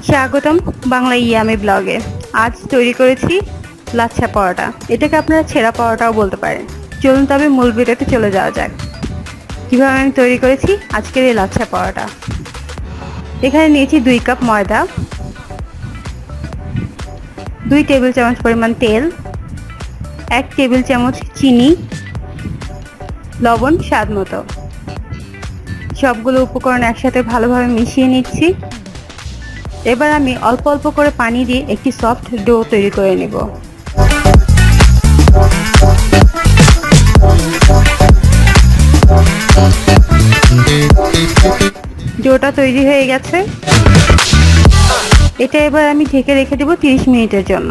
স্বাগতম বাংলা ইয়ামি ব্লগে। আজ তৈরি করেছি লাচ্ছা পরোটা। এটাকে আপনারা ছেঁড়া পরোটাও বলতে পারেন। চলুন তবে মূল ভিডিওতে চলে যাওয়া যাক। কিভাবে আমি তৈরি করেছি আজকের এই লাচ্ছা পরোটা। এখানে নিয়েছি 2 কাপ ময়দা, 2 টেবিল চামচ পরিমাণ তেল, 1 টেবিল চামচ চিনি, লবণ স্বাদ মতো। সবগুলো উপকরণ একসাথে ভালোভাবে মিশিয়ে নিচ্ছি। এবার আমি অল্প অল্প করে পানি দিয়ে একটি সফট ডো তৈরি করে নেব। ডোটা তৈরি হয়ে গেছে। এটা এবার আমি ঢেকে রেখে দেব 30 মিনিটের জন্য।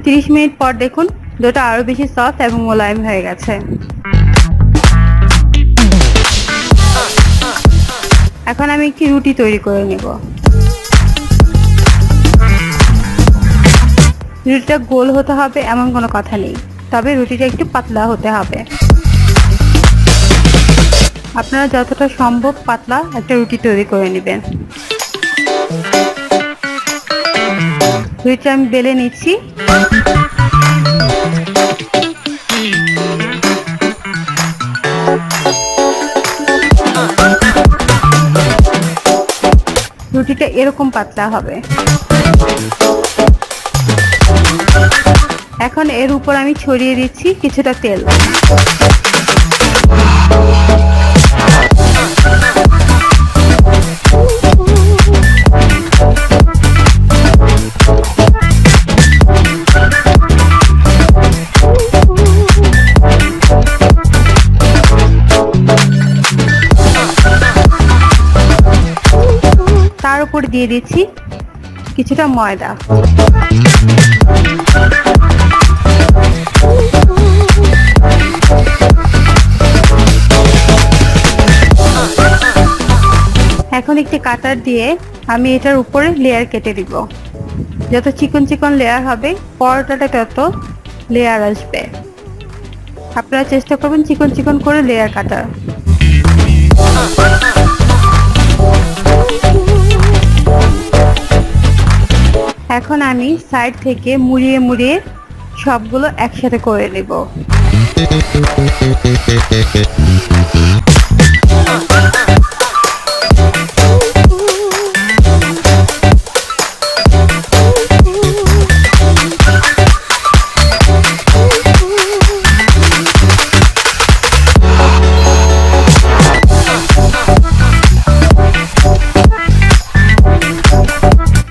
30 মিনিট পর দেখুন ডোটা আরো বেশি সফট এবং মোলায়েম হয়ে গেছে। এখন আমি একটি রুটি তৈরি করে নেব। রুটিটা গোল হতে হবে এমন কোনো কথা নেই, তবে রুটিটা একটু পাতলা হতে হবে। আপনারা যতটা সম্ভব পাতলা একটা রুটি তৈরি করে নেবেন। রুটিটা আমি বেলে নিচ্ছি। রুটিটা এরকম পাতলা হবে। এখন এর উপর আমি ছড়িয়ে দিচ্ছি কিছুটা তেল। তার উপর দিয়ে দিচ্ছি কিছুটা ময়দা। এখন একটি কাটার দিয়ে আমি এটার উপরে লেয়ার কেটে দিব। যত চিকন চিকন লেয়ার হবে পরোটাটা তত লেয়ার আসবে। আপনারা চেষ্টা করবেন চিকন চিকন করে লেয়ার কাটার। এখন আমি সাইড থেকে মুড়িয়ে মুড়িয়ে সবগুলো একসাথে করে নেব।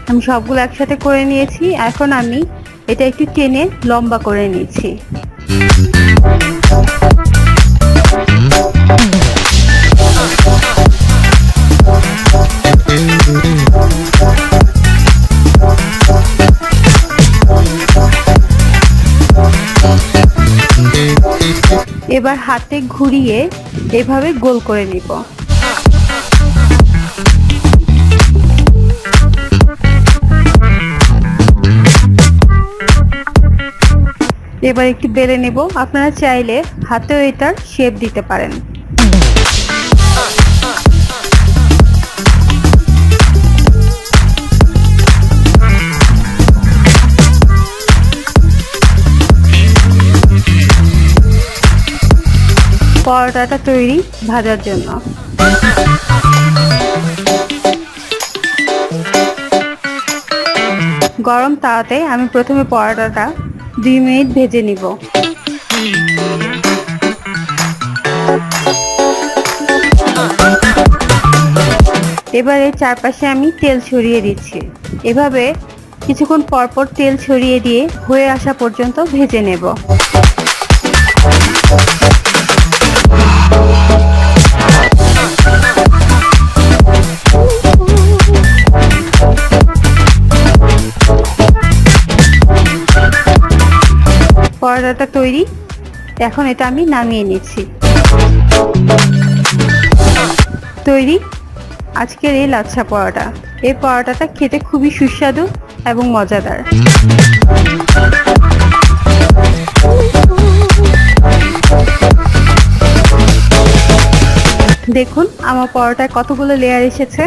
আমি সবগুলো একসাথে করে নিয়েছি। এখন আমি এটা একটু টেনে লম্বা করে নিয়েছি। এবার হাতে ঘুরিয়ে এভাবে গোল করে নিব। এবার একটু বেলে নেব। আপনারা চাইলে হাতেও এটার শেপ দিতে পারেন। পরোটাটা তৈরি ভাজার জন্য। গরম তাওয়াতে আমি প্রথমে পরোটাটা 2 মিনিট ভেজে নিব। এবার এর চারপাশে আমি তেল ছড়িয়ে দিচ্ছি। এভাবে কিছুক্ষণ পরপর তেল ছড়িয়ে দিয়ে হয়ে আসা পর্যন্ত ভেজে নেব। পরোটাটা তৈরি। এখন এটা আমি নামিয়ে নিচ্ছি। তৈরি আজকের এই লাচ্ছা পরোটা। এই পরোটাটা খেতে খুবই সুস্বাদু এবং মজাদার। দেখুন আমার পরোটায় কতগুলো লেয়ার এসেছে।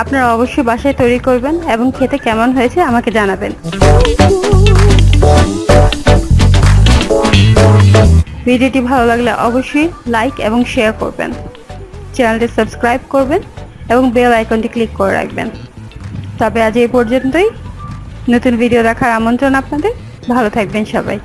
আপনারা অবশ্যই বাসায় তৈরি করবেন এবং খেতে কেমন হয়েছে আমাকে জানাবেন। ভিডিওটি ভালো লাগলে অবশ্যই লাইক এবং শেয়ার করবেন, চ্যানেলটি সাবস্ক্রাইব করবেন এবং বেল আইকনটি ক্লিক করে রাখবেন। তবে আজ এই পর্যন্তই। নতুন ভিডিও দেখার আমন্ত্রণ আপনাদের। ভালো থাকবেন সবাই।